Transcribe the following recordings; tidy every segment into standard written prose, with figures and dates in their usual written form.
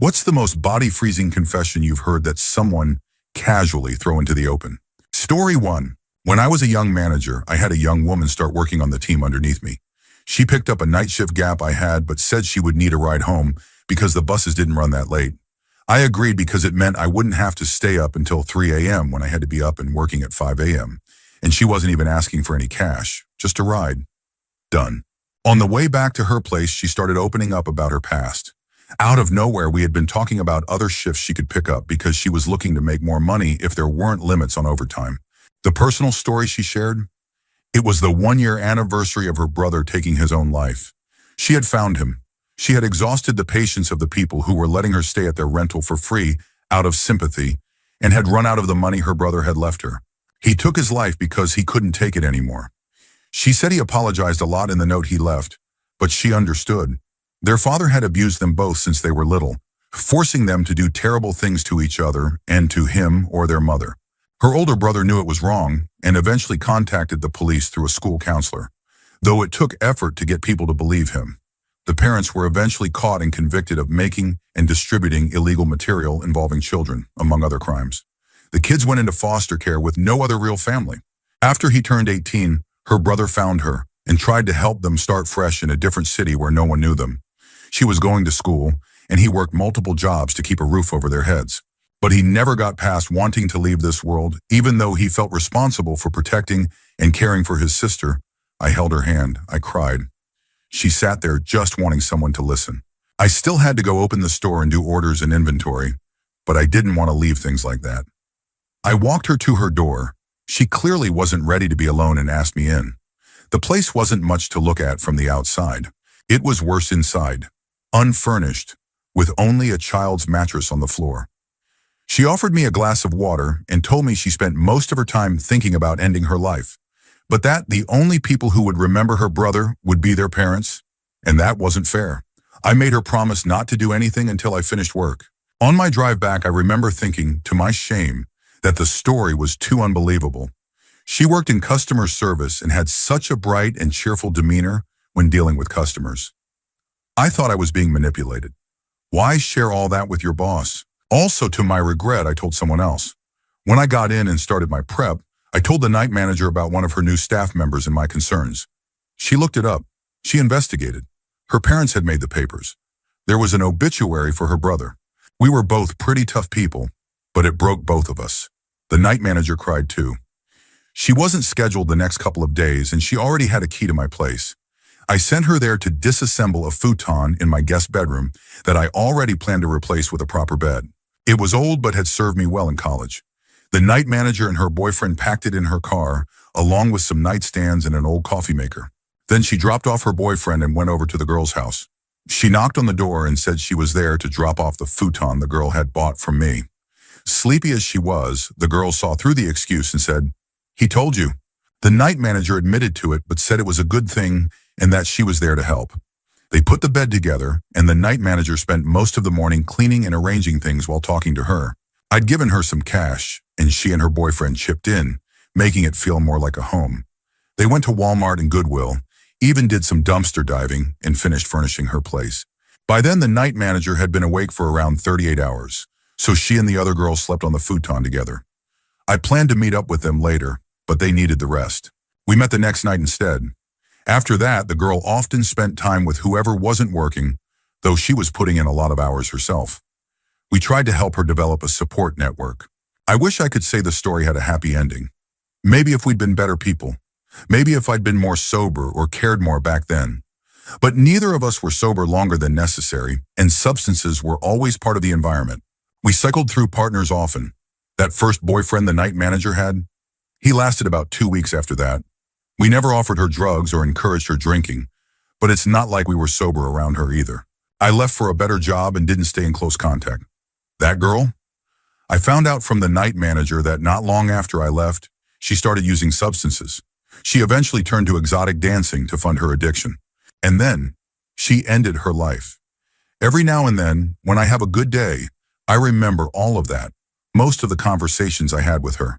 What's the most body-freezing confession you've heard that someone casually throw into the open? Story 1. When I was a young manager, I had a young woman start working on the team underneath me. She picked up a night shift gap I had but said she would need a ride home because the buses didn't run that late. I agreed because it meant I wouldn't have to stay up until 3 a.m. when I had to be up and working at 5 a.m. And she wasn't even asking for any cash, just a ride. Done. On the way back to her place, she started opening up about her past. Out of nowhere, we had been talking about other shifts she could pick up because she was looking to make more money if there weren't limits on overtime. The personal story she shared? It was the 1-year anniversary of her brother taking his own life. She had found him. She had exhausted the patience of the people who were letting her stay at their rental for free out of sympathy and had run out of the money her brother had left her. He took his life because he couldn't take it anymore. She said he apologized a lot in the note he left, but she understood. Their father had abused them both since they were little, forcing them to do terrible things to each other and to him or their mother. Her older brother knew it was wrong and eventually contacted the police through a school counselor, though it took effort to get people to believe him. The parents were eventually caught and convicted of making and distributing illegal material involving children, among other crimes. The kids went into foster care with no other real family. After he turned 18, her brother found her and tried to help them start fresh in a different city where no one knew them. She was going to school, and he worked multiple jobs to keep a roof over their heads. But he never got past wanting to leave this world, even though he felt responsible for protecting and caring for his sister. I held her hand. I cried. She sat there just wanting someone to listen. I still had to go open the store and do orders and inventory, but I didn't want to leave things like that. I walked her to her door. She clearly wasn't ready to be alone and asked me in. The place wasn't much to look at from the outside. It was worse inside. Unfurnished, with only a child's mattress on the floor. She offered me a glass of water and told me she spent most of her time thinking about ending her life, but that the only people who would remember her brother would be their parents, and that wasn't fair. I made her promise not to do anything until I finished work. On my drive back, I remember thinking, to my shame, that the story was too unbelievable. She worked in customer service and had such a bright and cheerful demeanor when dealing with customers. I thought I was being manipulated. Why share all that with your boss? Also, to my regret, I told someone else. When I got in and started my prep, I told the night manager about one of her new staff members and my concerns. She looked it up. She investigated. Her parents had made the papers. There was an obituary for her brother. We were both pretty tough people, but it broke both of us. The night manager cried too. She wasn't scheduled the next couple of days, and she already had a key to my place. I sent her there to disassemble a futon in my guest bedroom that I already planned to replace with a proper bed. It was old but had served me well in college. The night manager and her boyfriend packed it in her car, along with some nightstands and an old coffee maker. Then she dropped off her boyfriend and went over to the girl's house. She knocked on the door and said she was there to drop off the futon the girl had bought from me. Sleepy as she was, the girl saw through the excuse and said, "He told you." The night manager admitted to it but said it was a good thing and that she was there to help. They put the bed together, and the night manager spent most of the morning cleaning and arranging things while talking to her. I'd given her some cash, and she and her boyfriend chipped in, making it feel more like a home. They went to Walmart and Goodwill, even did some dumpster diving, and finished furnishing her place. By then, the night manager had been awake for around 38 hours, so she and the other girl slept on the futon together. I planned to meet up with them later, but they needed the rest. We met the next night instead. After that, the girl often spent time with whoever wasn't working, though she was putting in a lot of hours herself. We tried to help her develop a support network. I wish I could say the story had a happy ending. Maybe if we'd been better people. Maybe if I'd been more sober or cared more back then. But neither of us were sober longer than necessary, and substances were always part of the environment. We cycled through partners often. That first boyfriend the night manager had, he lasted about 2 weeks after that. We never offered her drugs or encouraged her drinking, but it's not like we were sober around her either. I left for a better job and didn't stay in close contact. That girl? I found out from the night manager that not long after I left, she started using substances. She eventually turned to exotic dancing to fund her addiction. And then, she ended her life. Every now and then, when I have a good day, I remember all of that, most of the conversations I had with her.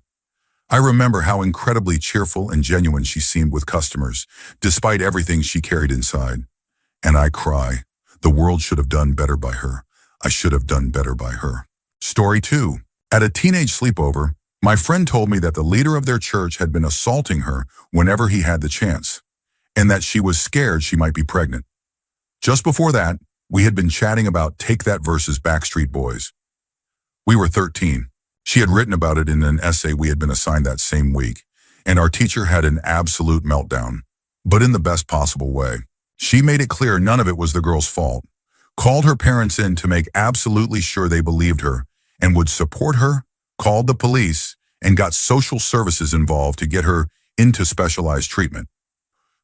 I remember how incredibly cheerful and genuine she seemed with customers, despite everything she carried inside. And I cry. The world should have done better by her. I should have done better by her. Story 2. At a teenage sleepover, my friend told me that the leader of their church had been assaulting her whenever he had the chance, and that she was scared she might be pregnant. Just before that, we had been chatting about Take That versus Backstreet Boys. We were 13. She had written about it in an essay we had been assigned that same week, and our teacher had an absolute meltdown, but in the best possible way. She made it clear none of it was the girl's fault, called her parents in to make absolutely sure they believed her and would support her, called the police, and got social services involved to get her into specialized treatment.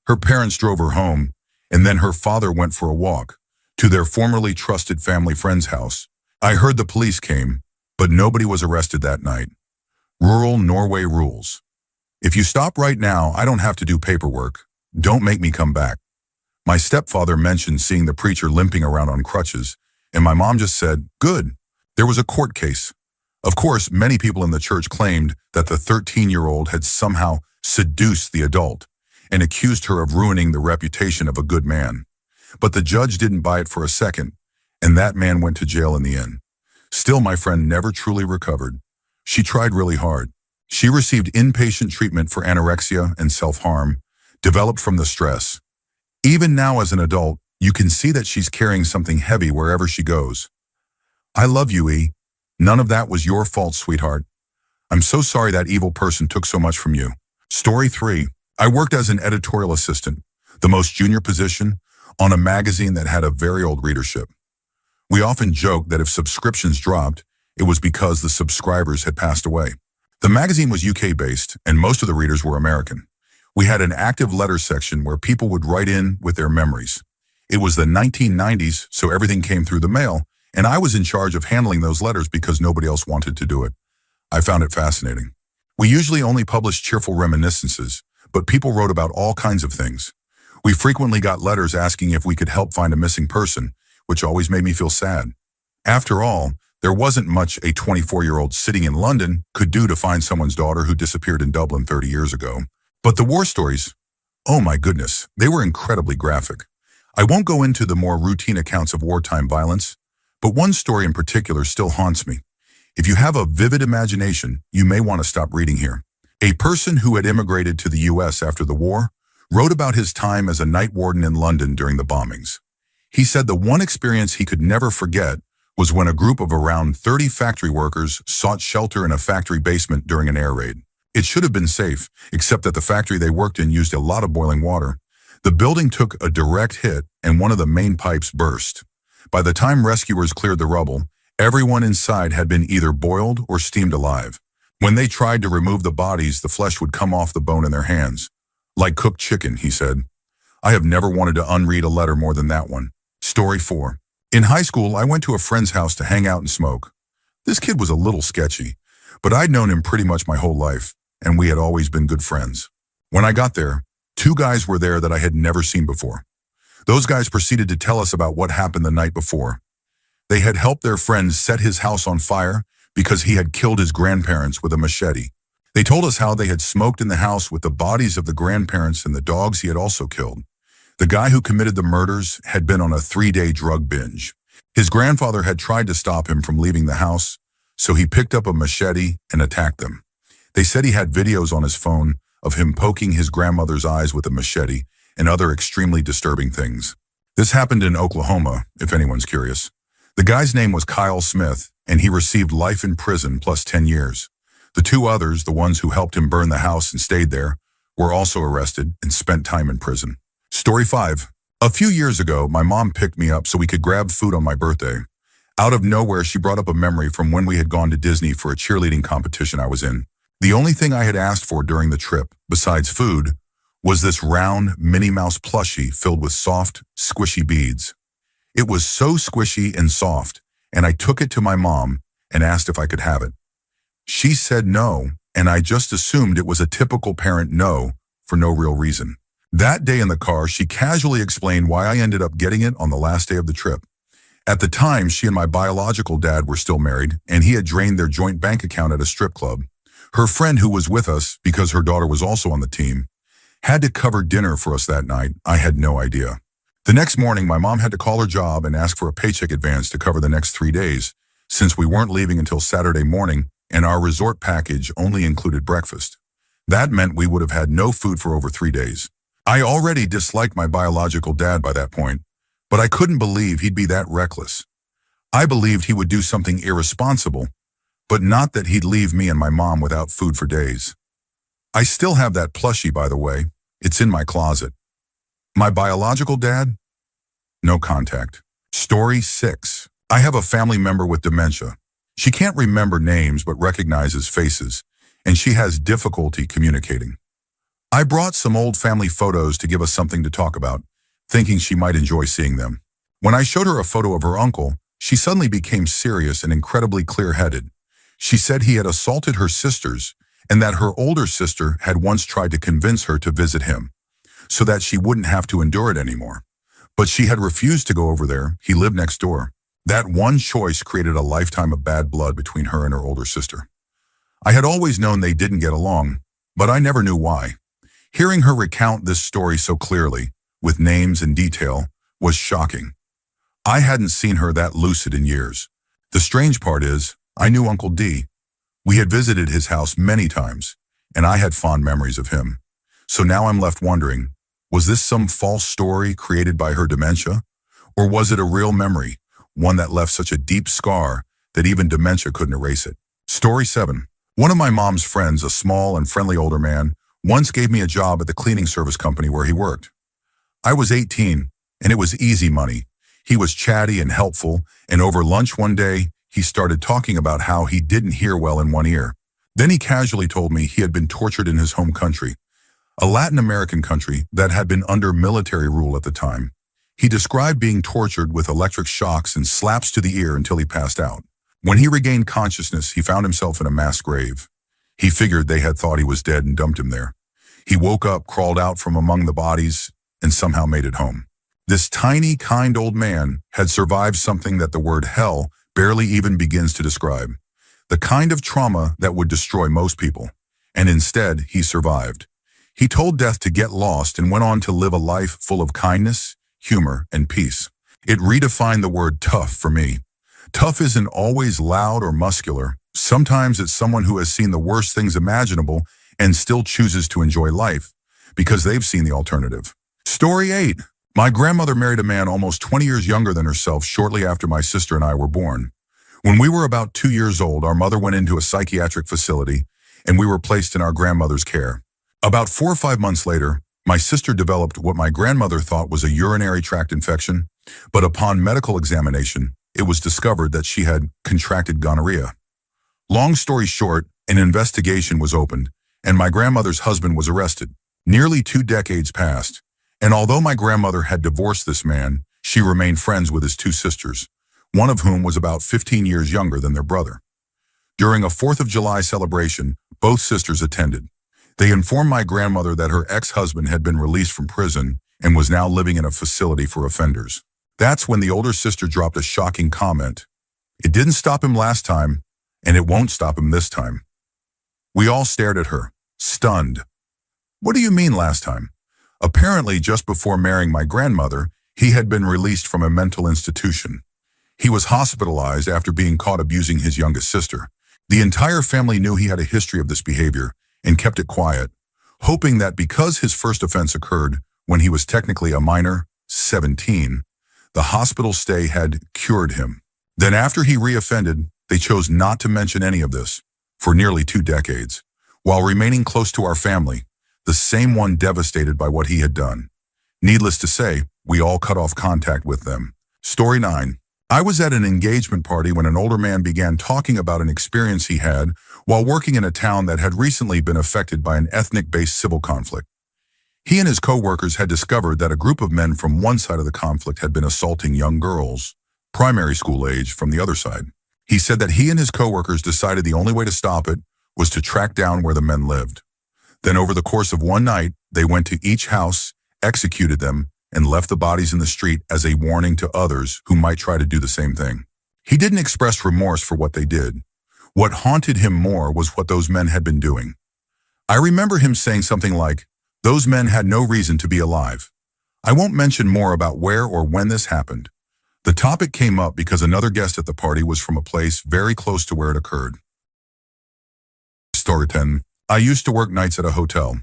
Her parents drove her home, and then her father went for a walk to their formerly trusted family friend's house. I heard the police came, but nobody was arrested that night. Rural Norway rules. If you stop right now, I don't have to do paperwork. Don't make me come back. My stepfather mentioned seeing the preacher limping around on crutches, and my mom just said, good. There was a court case. Of course, many people in the church claimed that the 13-year-old had somehow seduced the adult and accused her of ruining the reputation of a good man. But the judge didn't buy it for a second, and that man went to jail in the end. Still, my friend never truly recovered. She tried really hard. She received inpatient treatment for anorexia and self-harm, developed from the stress. Even now as an adult, you can see that she's carrying something heavy wherever she goes. I love you, E. None of that was your fault, sweetheart. I'm so sorry that evil person took so much from you. Story 3. I worked as an editorial assistant, the most junior position, on a magazine that had a very old readership. We often joked that if subscriptions dropped, it was because the subscribers had passed away. The magazine was UK-based, and most of the readers were American. We had an active letter section where people would write in with their memories. It was the 1990s, so everything came through the mail, and I was in charge of handling those letters because nobody else wanted to do it. I found it fascinating. We usually only published cheerful reminiscences, but people wrote about all kinds of things. We frequently got letters asking if we could help find a missing person, which always made me feel sad. After all, there wasn't much a 24-year-old sitting in London could do to find someone's daughter who disappeared in Dublin 30 years ago. But the war stories, oh my goodness, they were incredibly graphic. I won't go into the more routine accounts of wartime violence, but one story in particular still haunts me. If you have a vivid imagination, you may want to stop reading here. A person who had immigrated to the US after the war wrote about his time as a night warden in London during the bombings. He said the one experience he could never forget was when a group of around 30 factory workers sought shelter in a factory basement during an air raid. It should have been safe, except that the factory they worked in used a lot of boiling water. The building took a direct hit and one of the main pipes burst. By the time rescuers cleared the rubble, everyone inside had been either boiled or steamed alive. When they tried to remove the bodies, the flesh would come off the bone in their hands. Like cooked chicken, he said. I have never wanted to unread a letter more than that one. Story 4. In high school, I went to a friend's house to hang out and smoke. This kid was a little sketchy, but I'd known him pretty much my whole life, and we had always been good friends. When I got there, 2 guys were there that I had never seen before. Those guys proceeded to tell us about what happened the night before. They had helped their friend set his house on fire because he had killed his grandparents with a machete. They told us how they had smoked in the house with the bodies of the grandparents and the dogs he had also killed. The guy who committed the murders had been on a 3-day drug binge. His grandfather had tried to stop him from leaving the house, so he picked up a machete and attacked them. They said he had videos on his phone of him poking his grandmother's eyes with a machete and other extremely disturbing things. This happened in Oklahoma, if anyone's curious. The guy's name was Kyle Smith, and he received life in prison plus 10 years. The 2 others, the ones who helped him burn the house and stayed there, were also arrested and spent time in prison. Story 5. A few years ago, my mom picked me up so we could grab food on my birthday. Out of nowhere, she brought up a memory from when we had gone to Disney for a cheerleading competition I was in. The only thing I had asked for during the trip, besides food, was this round Minnie Mouse plushie filled with soft, squishy beads. It was so squishy and soft, and I took it to my mom and asked if I could have it. She said no, and I just assumed it was a typical parent no for no real reason. That day in the car, she casually explained why I ended up getting it on the last day of the trip. At the time, she and my biological dad were still married, and he had drained their joint bank account at a strip club. Her friend who was with us, because her daughter was also on the team, had to cover dinner for us that night. I had no idea. The next morning, my mom had to call her job and ask for a paycheck advance to cover the next 3 days, since we weren't leaving until Saturday morning and our resort package only included breakfast. That meant we would have had no food for over 3 days. I already disliked my biological dad by that point, but I couldn't believe he'd be that reckless. I believed he would do something irresponsible, but not that he'd leave me and my mom without food for days. I still have that plushie, by the way. It's in my closet. My biological dad? No contact. Story 6. I have a family member with dementia. She can't remember names but recognizes faces, and she has difficulty communicating. I brought some old family photos to give us something to talk about, thinking she might enjoy seeing them. When I showed her a photo of her uncle, she suddenly became serious and incredibly clear-headed. She said he had assaulted her sisters and that her older sister had once tried to convince her to visit him so that she wouldn't have to endure it anymore. But she had refused to go over there. He lived next door. That one choice created a lifetime of bad blood between her and her older sister. I had always known they didn't get along, but I never knew why. Hearing her recount this story so clearly, with names and detail, was shocking. I hadn't seen her that lucid in years. The strange part is, I knew Uncle D. We had visited his house many times, and I had fond memories of him. So now I'm left wondering, was this some false story created by her dementia? Or was it a real memory, one that left such a deep scar that even dementia couldn't erase it? Story 7. One of my mom's friends, a small and friendly older man, once gave me a job at the cleaning service company where he worked. I was 18, and it was easy money. He was chatty and helpful, and over lunch one day, he started talking about how he didn't hear well in one ear. Then he casually told me he had been tortured in his home country, a Latin American country that had been under military rule at the time. He described being tortured with electric shocks and slaps to the ear until he passed out. When he regained consciousness, he found himself in a mass grave. He figured they had thought he was dead and dumped him there. He woke up, crawled out from among the bodies, and somehow made it home. This tiny, kind old man had survived something that the word hell barely even begins to describe. The kind of trauma that would destroy most people. And instead, he survived. He told death to get lost and went on to live a life full of kindness, humor, and peace. It redefined the word tough for me. Tough isn't always loud or muscular. Sometimes it's someone who has seen the worst things imaginable and still chooses to enjoy life because they've seen the alternative. Story 8. My grandmother married a man almost 20 years younger than herself shortly after my sister and I were born. When we were about 2 years old, our mother went into a psychiatric facility and we were placed in our grandmother's care. About 4 or 5 months later, my sister developed what my grandmother thought was a urinary tract infection, but upon medical examination, it was discovered that she had contracted gonorrhea. Long story short, an investigation was opened, and my grandmother's husband was arrested. Nearly 2 decades passed, and although my grandmother had divorced this man, she remained friends with his 2 sisters, one of whom was about 15 years younger than their brother. During a 4th of July celebration, both sisters attended. They informed my grandmother that her ex-husband had been released from prison and was now living in a facility for offenders. That's when the older sister dropped a shocking comment. It didn't stop him last time, and it won't stop him this time. We all stared at her, stunned. What do you mean last time? Apparently, just before marrying my grandmother, he had been released from a mental institution. He was hospitalized after being caught abusing his youngest sister. The entire family knew he had a history of this behavior and kept it quiet, hoping that because his first offense occurred when he was technically a minor, 17, the hospital stay had cured him. Then after he reoffended, they chose not to mention any of this for nearly 2 decades, while remaining close to our family, the same one devastated by what he had done. Needless to say, we all cut off contact with them. Story 9. I was at an engagement party when an older man began talking about an experience he had while working in a town that had recently been affected by an ethnic-based civil conflict. He and his co-workers had discovered that a group of men from one side of the conflict had been assaulting young girls, primary school age, from the other side. He said that he and his co-workers decided the only way to stop it was to track down where the men lived. Then over the course of one night, they went to each house, executed them, and left the bodies in the street as a warning to others who might try to do the same thing. He didn't express remorse for what they did. What haunted him more was what those men had been doing. I remember him saying something like, "Those men had no reason to be alive. I won't mention more about where or when this happened. The topic came up because another guest at the party was from a place very close to where it occurred. Story 10. I used to work nights at a hotel.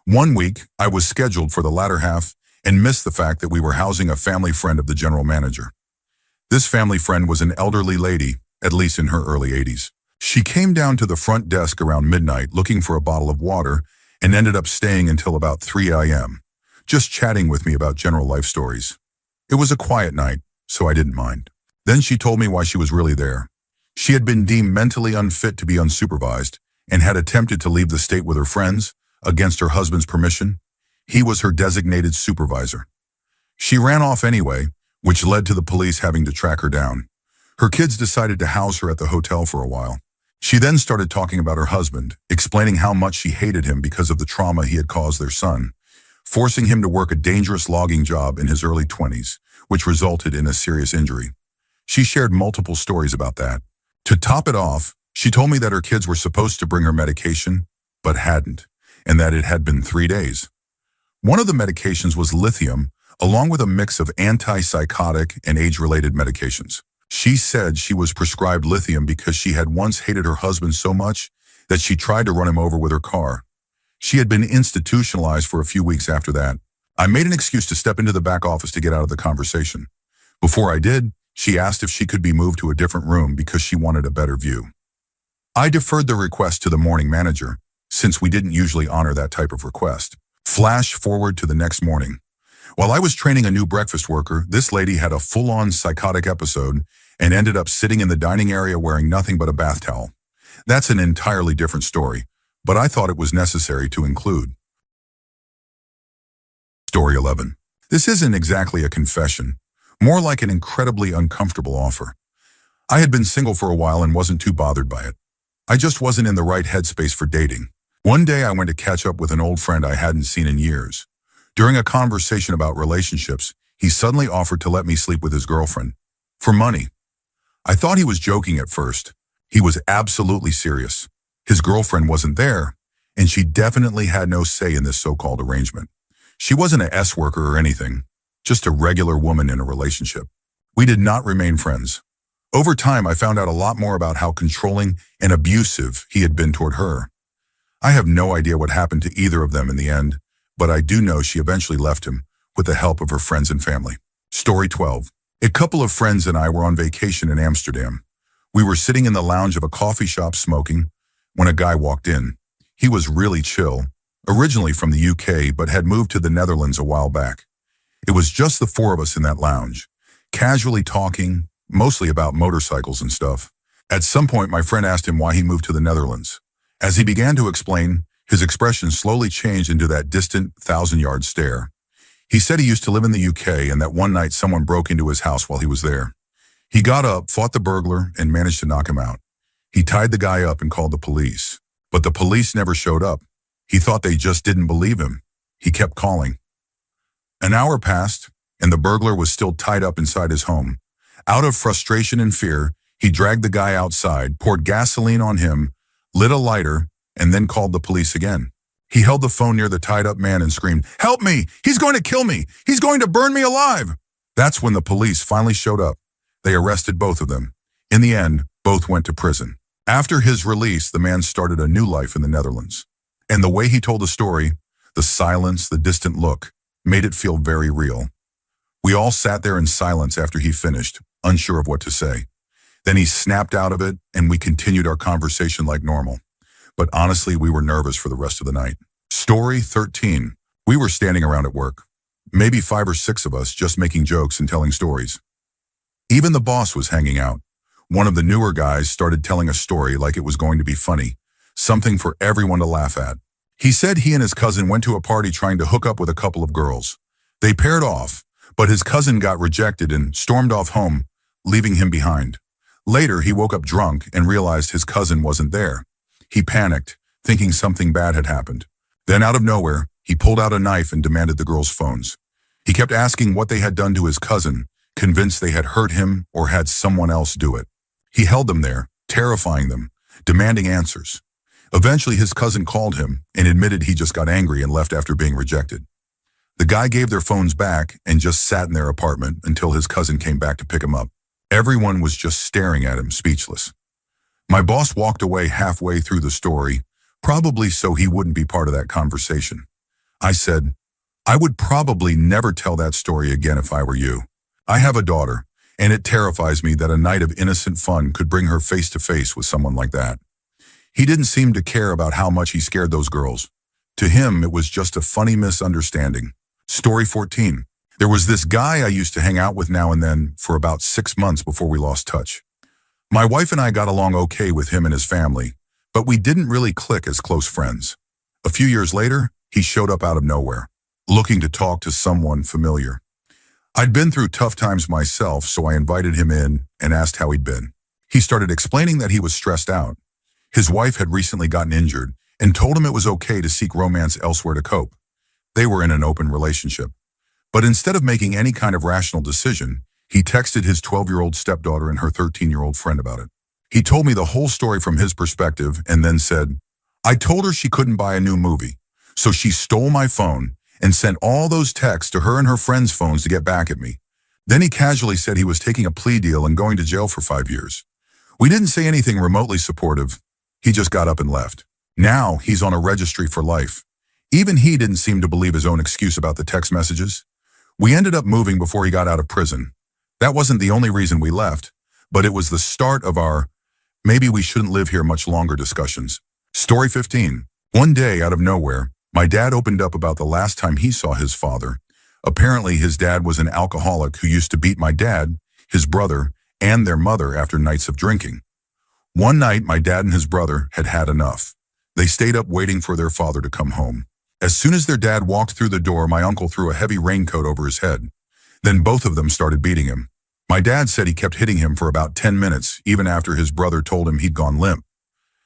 One week, I was scheduled for the latter half and missed the fact that we were housing a family friend of the general manager. This family friend was an elderly lady, at least in her early 80s. She came down to the front desk around midnight looking for a bottle of water and ended up staying until about 3 a.m., just chatting with me about general life stories. It was a quiet night, so I didn't mind. Then she told me why she was really there. She had been deemed mentally unfit to be unsupervised and had attempted to leave the state with her friends against her husband's permission. He was her designated supervisor. She ran off anyway, which led to the police having to track her down. Her kids decided to house her at the hotel for a while. She then started talking about her husband, explaining how much she hated him because of the trauma he had caused their son, forcing him to work a dangerous logging job in his early 20s, which resulted in a serious injury. She shared multiple stories about that. To top it off, she told me that her kids were supposed to bring her medication, but hadn't, and that it had been 3 days. One of the medications was lithium, along with a mix of antipsychotic and age-related medications. She said she was prescribed lithium because she had once hated her husband so much that she tried to run him over with her car. She had been institutionalized for a few weeks after that. I made an excuse to step into the back office to get out of the conversation. Before I did, she asked if she could be moved to a different room because she wanted a better view. I deferred the request to the morning manager, since we didn't usually honor that type of request. Flash forward to the next morning. While I was training a new breakfast worker, this lady had a full-on psychotic episode and ended up sitting in the dining area wearing nothing but a bath towel. That's an entirely different story, but I thought it was necessary to include. Story 11. This isn't exactly a confession, more like an incredibly uncomfortable offer. I had been single for a while and wasn't too bothered by it. I just wasn't in the right headspace for dating. One day I went to catch up with an old friend I hadn't seen in years. During a conversation about relationships, he suddenly offered to let me sleep with his girlfriend. For money. I thought he was joking at first. He was absolutely serious. His girlfriend wasn't there, and she definitely had no say in this so-called arrangement. She wasn't an S worker or anything, just a regular woman in a relationship. We did not remain friends. Over time, I found out a lot more about how controlling and abusive he had been toward her. I have no idea what happened to either of them in the end, but I do know she eventually left him with the help of her friends and family. Story 12. A couple of friends and I were on vacation in Amsterdam. We were sitting in the lounge of a coffee shop smoking when a guy walked in. He was really chill, originally from the UK, but had moved to the Netherlands a while back. It was just the four of us in that lounge, casually talking, mostly about motorcycles and stuff. At some point, my friend asked him why he moved to the Netherlands. As he began to explain, his expression slowly changed into that distant, thousand-yard stare. He said he used to live in the UK and that one night someone broke into his house while he was there. He got up, fought the burglar, and managed to knock him out. He tied the guy up and called the police. But the police never showed up. He thought they just didn't believe him. He kept calling. An hour passed, and the burglar was still tied up inside his home. Out of frustration and fear, he dragged the guy outside, poured gasoline on him, lit a lighter, and then called the police again. He held the phone near the tied-up man and screamed, "Help me! He's going to kill me! He's going to burn me alive!" That's when the police finally showed up. They arrested both of them. In the end, both went to prison. After his release, the man started a new life in the Netherlands. And the way he told the story, the silence, the distant look, made it feel very real. We all sat there in silence after he finished, unsure of what to say. Then he snapped out of it, and we continued our conversation like normal. But honestly, we were nervous for the rest of the night. Story 13. We were standing around at work. Maybe 5 or 6 of us just making jokes and telling stories. Even the boss was hanging out. One of the newer guys started telling a story like it was going to be funny, something for everyone to laugh at. He said he and his cousin went to a party trying to hook up with a couple of girls. They paired off, but his cousin got rejected and stormed off home, leaving him behind. Later, he woke up drunk and realized his cousin wasn't there. He panicked, thinking something bad had happened. Then out of nowhere, he pulled out a knife and demanded the girls' phones. He kept asking what they had done to his cousin, convinced they had hurt him or had someone else do it. He held them there, terrifying them, demanding answers. Eventually, his cousin called him and admitted he just got angry and left after being rejected. The guy gave their phones back and just sat in their apartment until his cousin came back to pick him up. Everyone was just staring at him, speechless. My boss walked away halfway through the story, probably so he wouldn't be part of that conversation. I said, I would probably never tell that story again if I were you. I have a daughter, and it terrifies me that a night of innocent fun could bring her face to face with someone like that. He didn't seem to care about how much he scared those girls. To him, it was just a funny misunderstanding. Story 14. There was this guy I used to hang out with now and then for about 6 months before we lost touch. My wife and I got along okay with him and his family, but we didn't really click as close friends. A few years later, he showed up out of nowhere, looking to talk to someone familiar. I'd been through tough times myself, so I invited him in and asked how he'd been. He started explaining that he was stressed out. His wife had recently gotten injured and told him it was okay to seek romance elsewhere to cope. They were in an open relationship. But instead of making any kind of rational decision, he texted his 12-year-old stepdaughter and her 13-year-old friend about it. He told me the whole story from his perspective and then said, I told her she couldn't buy a new movie, so she stole my phone and sent all those texts to her and her friends' phones to get back at me. Then he casually said he was taking a plea deal and going to jail for 5 years. We didn't say anything remotely supportive. He just got up and left. Now he's on a registry for life. Even he didn't seem to believe his own excuse about the text messages. We ended up moving before he got out of prison. That wasn't the only reason we left, but it was the start of our maybe we shouldn't live here much longer discussions. Story 15. One day, out of nowhere, my dad opened up about the last time he saw his father. Apparently, his dad was an alcoholic who used to beat my dad, his brother, and their mother after nights of drinking. One night, my dad and his brother had had enough. They stayed up waiting for their father to come home. As soon as their dad walked through the door, my uncle threw a heavy raincoat over his head. Then both of them started beating him. My dad said he kept hitting him for about 10 minutes, even after his brother told him he'd gone limp.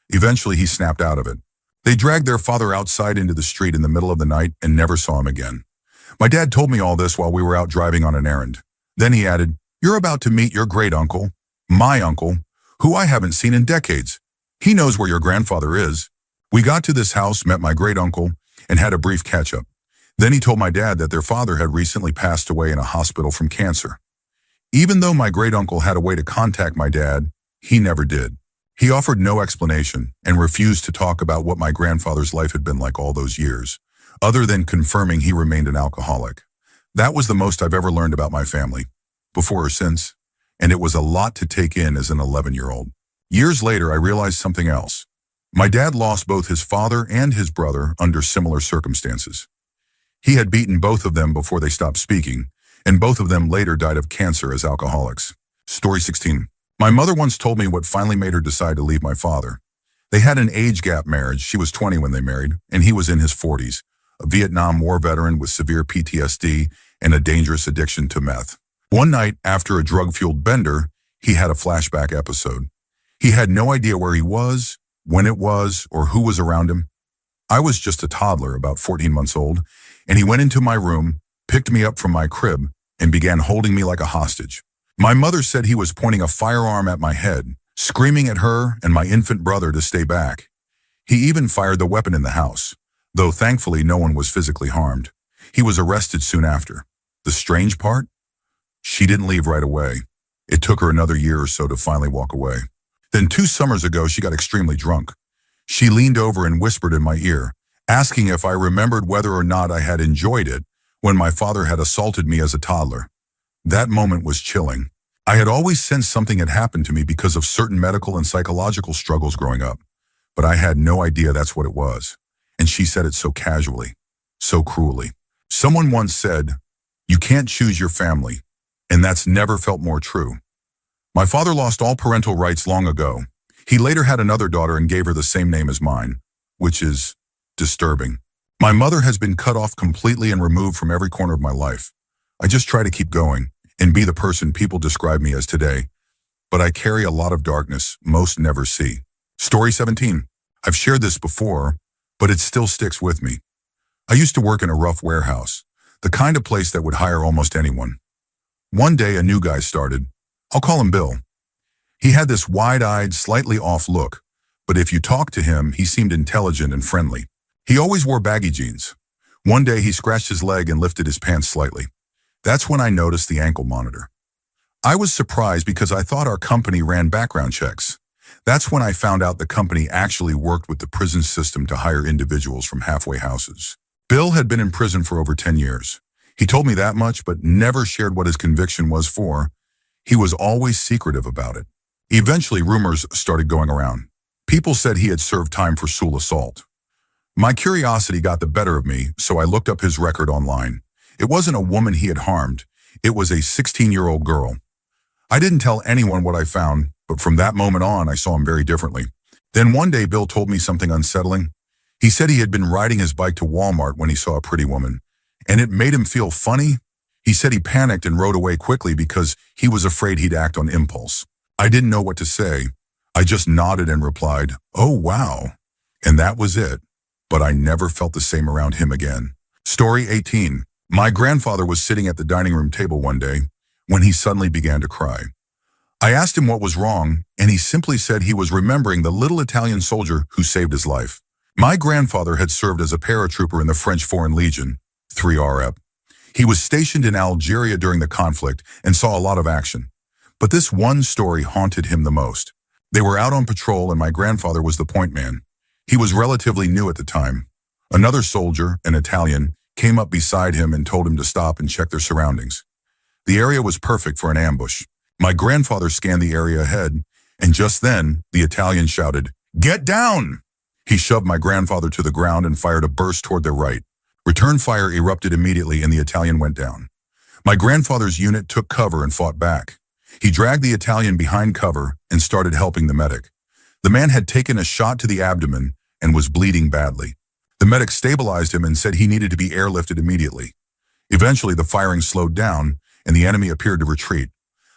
Eventually, he snapped out of it. They dragged their father outside into the street in the middle of the night and never saw him again. My dad told me all this while we were out driving on an errand. Then he added, You're about to meet your great uncle, my uncle, who I haven't seen in decades. He knows where your grandfather is. We got to this house, met my great uncle, and had a brief catch-up. Then he told my dad that their father had recently passed away in a hospital from cancer. Even though my great uncle had a way to contact my dad, he never did. He offered no explanation and refused to talk about what my grandfather's life had been like all those years, other than confirming he remained an alcoholic. That was the most I've ever learned about my family, before or since, and it was a lot to take in as an 11-year-old. Years later, I realized something else. My dad lost both his father and his brother under similar circumstances. He had beaten both of them before they stopped speaking, and both of them later died of cancer as alcoholics. Story 16. My mother once told me what finally made her decide to leave my father. They had an age gap marriage. She was 20 when they married, and he was in his 40s, a Vietnam War veteran with severe PTSD and a dangerous addiction to meth. One night, after a drug-fueled bender, he had a flashback episode. He had no idea where he was, when it was, or who was around him. I was just a toddler, about 14 months old, and he went into my room, picked me up from my crib, and began holding me like a hostage. My mother said he was pointing a firearm at my head, screaming at her and my infant brother to stay back. He even fired the weapon in the house, though thankfully no one was physically harmed. He was arrested soon after. The strange part? She didn't leave right away. It took her another year or so to finally walk away. Then 2 summers ago, she got extremely drunk. She leaned over and whispered in my ear, asking if I remembered whether or not I had enjoyed it when my father had assaulted me as a toddler. That moment was chilling. I had always sensed something had happened to me because of certain medical and psychological struggles growing up, but I had no idea that's what it was. And she said it so casually, so cruelly. Someone once said, "You can't choose your family," and that's never felt more true. My father lost all parental rights long ago. He later had another daughter and gave her the same name as mine, which is disturbing. My mother has been cut off completely and removed from every corner of my life. I just try to keep going and be the person people describe me as today, but I carry a lot of darkness most never see. Story 17. I've shared this before, but it still sticks with me. I used to work in a rough warehouse, the kind of place that would hire almost anyone. One day, a new guy started. I'll call him Bill. He had this wide-eyed, slightly off look, but if you talked to him, he seemed intelligent and friendly. He always wore baggy jeans. One day he scratched his leg and lifted his pants slightly. That's when I noticed the ankle monitor. I was surprised because I thought our company ran background checks. That's when I found out the company actually worked with the prison system to hire individuals from halfway houses. Bill had been in prison for over 10 years. He told me that much, but never shared what his conviction was for. He was always secretive about it. Eventually, rumors started going around. People said he had served time for sexual assault. My curiosity got the better of me, so I looked up his record online. It wasn't a woman he had harmed. It was a 16-year-old girl. I didn't tell anyone what I found, but from that moment on, I saw him very differently. Then one day, Bill told me something unsettling. He said he had been riding his bike to Walmart when he saw a pretty woman, and it made him feel funny. He said he panicked and rode away quickly because he was afraid he'd act on impulse. I didn't know what to say. I just nodded and replied, "Oh, wow." And that was it. But I never felt the same around him again. Story 18. My grandfather was sitting at the dining room table one day when he suddenly began to cry. I asked him what was wrong, and he simply said he was remembering the little Italian soldier who saved his life. My grandfather had served as a paratrooper in the French Foreign Legion, 3RF. He was stationed in Algeria during the conflict and saw a lot of action. But this one story haunted him the most. They were out on patrol and my grandfather was the point man. He was relatively new at the time. Another soldier, an Italian, came up beside him and told him to stop and check their surroundings. The area was perfect for an ambush. My grandfather scanned the area ahead, and just then, the Italian shouted, "Get down!" He shoved my grandfather to the ground and fired a burst toward their right. Return fire erupted immediately and the Italian went down. My grandfather's unit took cover and fought back. He dragged the Italian behind cover and started helping the medic. The man had taken a shot to the abdomen and was bleeding badly. The medic stabilized him and said he needed to be airlifted immediately. Eventually, the firing slowed down and the enemy appeared to retreat.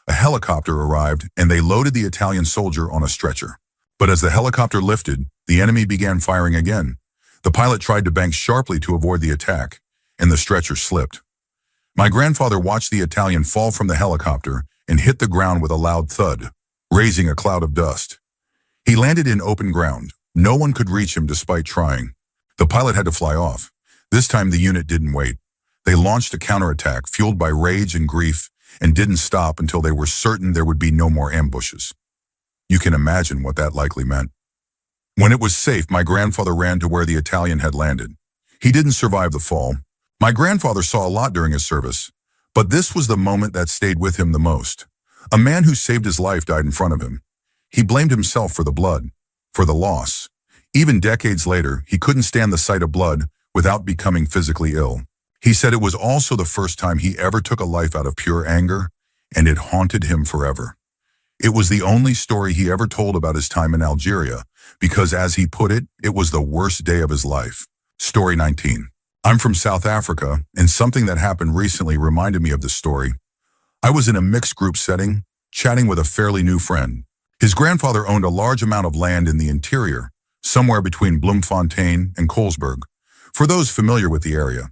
A helicopter arrived and they loaded the Italian soldier on a stretcher. But as the helicopter lifted, the enemy began firing again. The pilot tried to bank sharply to avoid the attack, and the stretcher slipped. My grandfather watched the Italian fall from the helicopter and hit the ground with a loud thud, raising a cloud of dust. He landed in open ground. No one could reach him despite trying. The pilot had to fly off. This time the unit didn't wait. They launched a counterattack fueled by rage and grief and didn't stop until they were certain there would be no more ambushes. You can imagine what that likely meant. When it was safe, my grandfather ran to where the Italian had landed. He didn't survive the fall. My grandfather saw a lot during his service, but this was the moment that stayed with him the most. A man who saved his life died in front of him. He blamed himself for the blood, for the loss. Even decades later, he couldn't stand the sight of blood without becoming physically ill. He said it was also the first time he ever took a life out of pure anger, and it haunted him forever. It was the only story he ever told about his time in Algeria, because as he put it, it was the worst day of his life. Story 19. I'm from South Africa, and something that happened recently reminded me of this story. I was in a mixed group setting, chatting with a fairly new friend. His grandfather owned a large amount of land in the interior, somewhere between Bloemfontein and Colesberg, for those familiar with the area.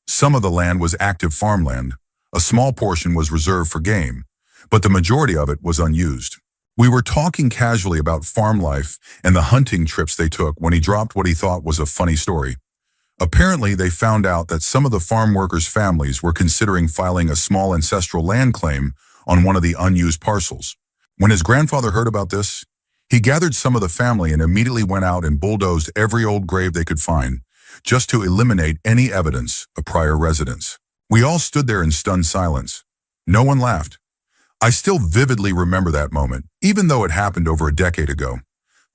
Some of the land was active farmland. A small portion was reserved for game, but the majority of it was unused. We were talking casually about farm life and the hunting trips they took when he dropped what he thought was a funny story. Apparently, they found out that some of the farm workers' families were considering filing a small ancestral land claim on one of the unused parcels. When his grandfather heard about this, he gathered some of the family and immediately went out and bulldozed every old grave they could find, just to eliminate any evidence of prior residence. We all stood there in stunned silence. No one laughed. I still vividly remember that moment, even though it happened over a decade ago.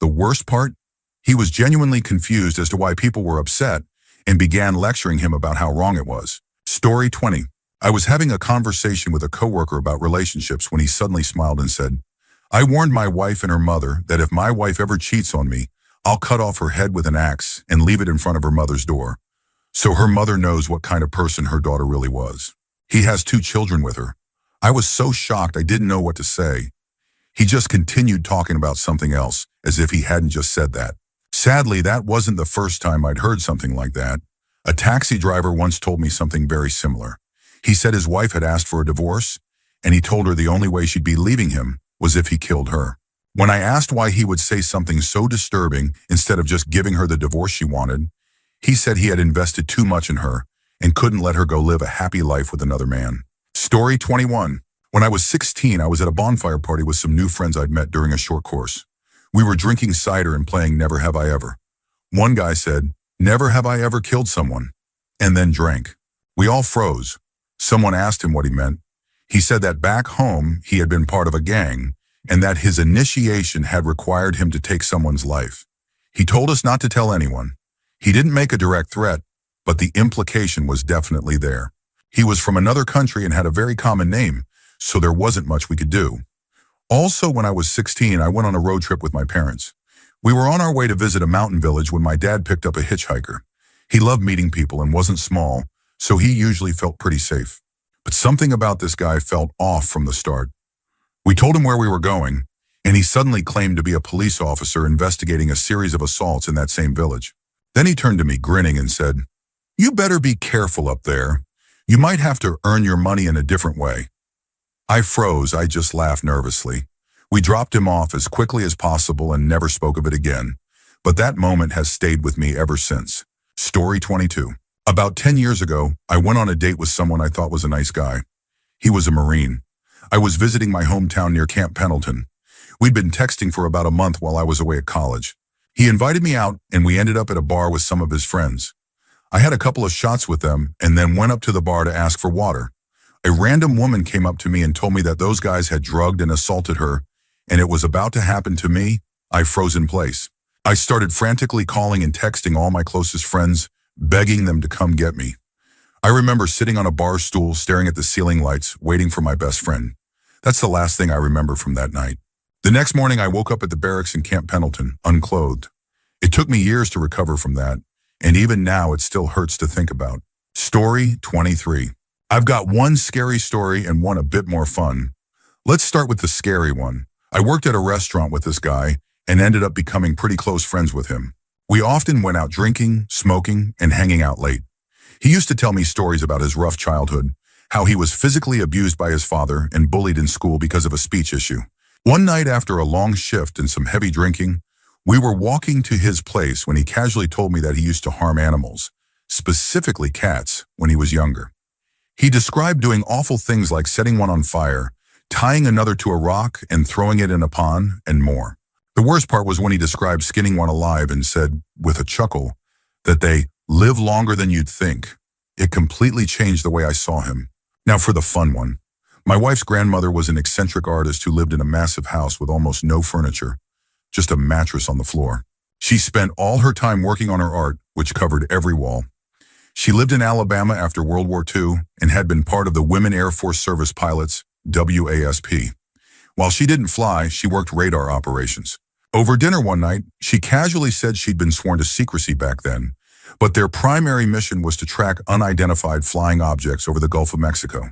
The worst part? He was genuinely confused as to why people were upset and began lecturing him about how wrong it was. Story 20. I was having a conversation with a coworker about relationships when he suddenly smiled and said, "I warned my wife and her mother that if my wife ever cheats on me, I'll cut off her head with an axe and leave it in front of her mother's door. So her mother knows what kind of person her daughter really was." He has 2 children with her. I was so shocked I didn't know what to say. He just continued talking about something else, as if he hadn't just said that. Sadly, that wasn't the first time I'd heard something like that. A taxi driver once told me something very similar. He said his wife had asked for a divorce, and he told her the only way she'd be leaving him was if he killed her. When I asked why he would say something so disturbing instead of just giving her the divorce she wanted, He said he had invested too much in her and couldn't let her go live a happy life with another man. Story 21. When I was 16, I was at a bonfire party with some new friends I'd met during a short course. We were drinking cider and playing Never Have I Ever. One guy said, "Never have I ever killed someone," and then drank. We all froze. Someone asked him what he meant. He said that back home he had been part of a gang and that his initiation had required him to take someone's life. He told us not to tell anyone. He didn't make a direct threat, but the implication was definitely there. He was from another country and had a very common name, so there wasn't much we could do. Also, when I was 16, I went on a road trip with my parents. We were on our way to visit a mountain village when my dad picked up a hitchhiker. He loved meeting people and wasn't small, so he usually felt pretty safe. But something about this guy felt off from the start. We told him where we were going, and he suddenly claimed to be a police officer investigating a series of assaults in that same village. Then he turned to me grinning and said, "You better be careful up there. You might have to earn your money in a different way." I froze. I just laughed nervously. We dropped him off as quickly as possible and never spoke of it again. But that moment has stayed with me ever since. Story 22. About 10 years ago, I went on a date with someone I thought was a nice guy. He was a Marine. I was visiting my hometown near Camp Pendleton. We'd been texting for about a month while I was away at college. He invited me out, and we ended up at a bar with some of his friends. I had a couple of shots with them and then went up to the bar to ask for water. A random woman came up to me and told me that those guys had drugged and assaulted her, and it was about to happen to me. I froze in place. I started frantically calling and texting all my closest friends, begging them to come get me. I remember sitting on a bar stool staring at the ceiling lights, waiting for my best friend. That's the last thing I remember from that night. The next morning I woke up at the barracks in Camp Pendleton, unclothed. It took me years to recover from that, and even now it still hurts to think about. Story 23. I've got one scary story and one a bit more fun. Let's start with the scary one. I worked at a restaurant with this guy and ended up becoming pretty close friends with him. We often went out drinking, smoking, and hanging out late. He used to tell me stories about his rough childhood, how he was physically abused by his father and bullied in school because of a speech issue. One night after a long shift and some heavy drinking, we were walking to his place when he casually told me that he used to harm animals, specifically cats, when he was younger. He described doing awful things like setting one on fire, tying another to a rock and throwing it in a pond, and more. The worst part was when he described skinning one alive and said, with a chuckle, that they live longer than you'd think. It completely changed the way I saw him. Now for the fun one. My wife's grandmother was an eccentric artist who lived in a massive house with almost no furniture, just a mattress on the floor. She spent all her time working on her art, which covered every wall. She lived in Alabama after World War II and had been part of the Women Air Force Service Pilots, WASP. While she didn't fly, she worked radar operations. Over dinner one night, she casually said she'd been sworn to secrecy back then, but their primary mission was to track unidentified flying objects over the Gulf of Mexico.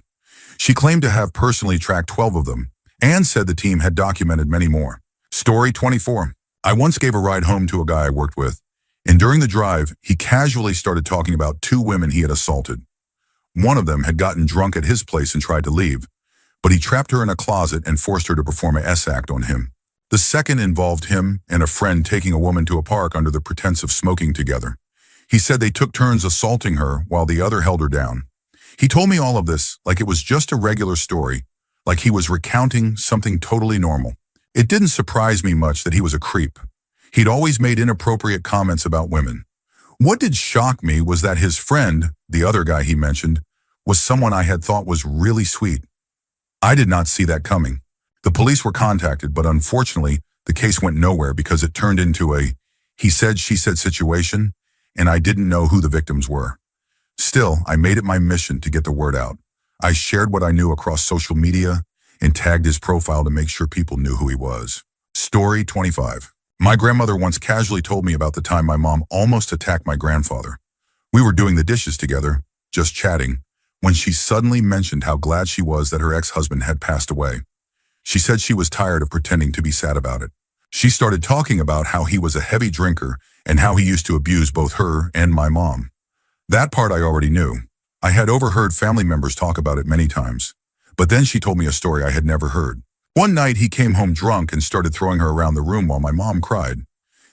She claimed to have personally tracked 12 of them and said the team had documented many more. Story 24. I once gave a ride home to a guy I worked with, and during the drive, he casually started talking about 2 women he had assaulted. One of them had gotten drunk at his place and tried to leave, but he trapped her in a closet and forced her to perform a S-act on him. The second involved him and a friend taking a woman to a park under the pretense of smoking together. He said they took turns assaulting her while the other held her down. He told me all of this like it was just a regular story, like he was recounting something totally normal. It didn't surprise me much that he was a creep. He'd always made inappropriate comments about women. What did shock me was that his friend, the other guy he mentioned, was someone I had thought was really sweet. I did not see that coming. The police were contacted, but unfortunately, the case went nowhere because it turned into a he said, she said situation, and I didn't know who the victims were. Still, I made it my mission to get the word out. I shared what I knew across social media and tagged his profile to make sure people knew who he was. Story 25. My grandmother once casually told me about the time my mom almost attacked my grandfather. We were doing the dishes together, just chatting, when she suddenly mentioned how glad she was that her ex-husband had passed away. She said she was tired of pretending to be sad about it. She started talking about how he was a heavy drinker and how he used to abuse both her and my mom. That part I already knew. I had overheard family members talk about it many times. But then she told me a story I had never heard. One night he came home drunk and started throwing her around the room while my mom cried.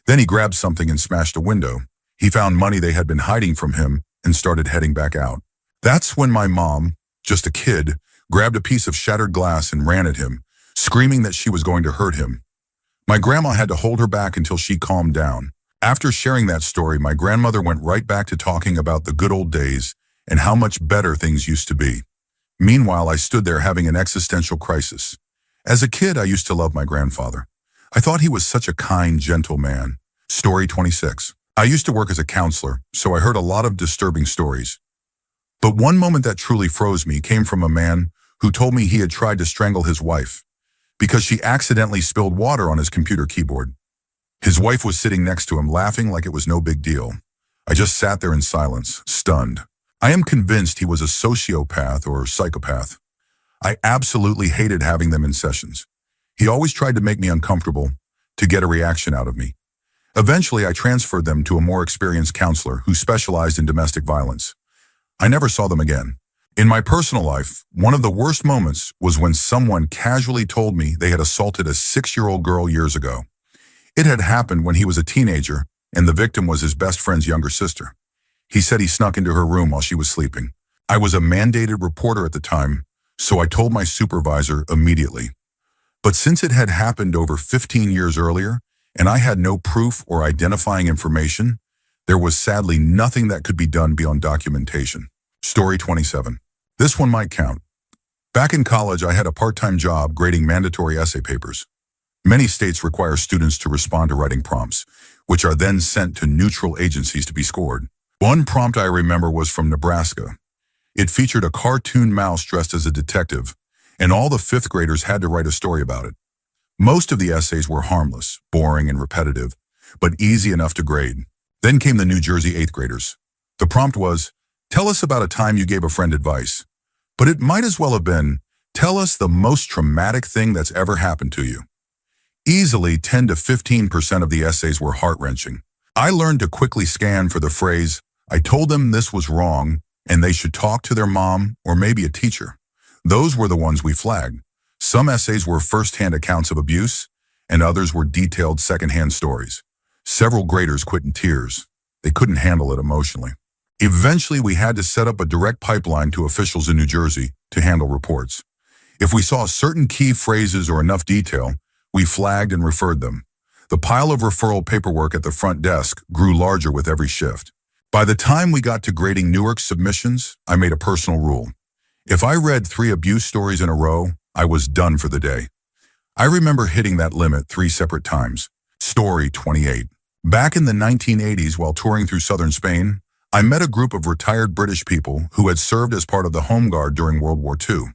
Then he grabbed something and smashed a window. He found money they had been hiding from him and started heading back out. That's when my mom, just a kid, grabbed a piece of shattered glass and ran at him, screaming that she was going to hurt him. My grandma had to hold her back until she calmed down. After sharing that story, my grandmother went right back to talking about the good old days and how much better things used to be. Meanwhile, I stood there having an existential crisis. As a kid, I used to love my grandfather. I thought he was such a kind, gentle man. Story 26. I used to work as a counselor, so I heard a lot of disturbing stories. But one moment that truly froze me came from a man who told me he had tried to strangle his wife because she accidentally spilled water on his computer keyboard. His wife was sitting next to him, laughing like it was no big deal. I just sat there in silence, stunned. I am convinced he was a sociopath or psychopath. I absolutely hated having them in sessions. He always tried to make me uncomfortable, to get a reaction out of me. Eventually, I transferred them to a more experienced counselor who specialized in domestic violence. I never saw them again. In my personal life, one of the worst moments was when someone casually told me they had assaulted a 6-year-old girl years ago. It had happened when he was a teenager, and the victim was his best friend's younger sister. He said he snuck into her room while she was sleeping. I was a mandated reporter at the time, so I told my supervisor immediately. But since it had happened over 15 years earlier, and I had no proof or identifying information, there was sadly nothing that could be done beyond documentation. Story 27. This one might count. Back in college, I had a part-time job grading mandatory essay papers. Many states require students to respond to writing prompts, which are then sent to neutral agencies to be scored. One prompt I remember was from Nebraska. It featured a cartoon mouse dressed as a detective, and all the 5th graders had to write a story about it. Most of the essays were harmless, boring, and repetitive, but easy enough to grade. Then came the New Jersey 8th graders. The prompt was, tell us about a time you gave a friend advice. But it might as well have been, tell us the most traumatic thing that's ever happened to you. Easily 10 to 15% of the essays were heart-wrenching. I learned to quickly scan for the phrase, I told them this was wrong, and they should talk to their mom or maybe a teacher. Those were the ones we flagged. Some essays were first-hand accounts of abuse, and others were detailed second-hand stories. Several graders quit in tears. They couldn't handle it emotionally. Eventually, we had to set up a direct pipeline to officials in New Jersey to handle reports. If we saw certain key phrases or enough detail, we flagged and referred them. The pile of referral paperwork at the front desk grew larger with every shift. By the time we got to grading Newark's submissions, I made a personal rule. If I read 3 abuse stories in a row, I was done for the day. I remember hitting that limit 3 separate times. Story 28. Back in the 1980s, while touring through southern Spain, I met a group of retired British people who had served as part of the Home Guard during World War II.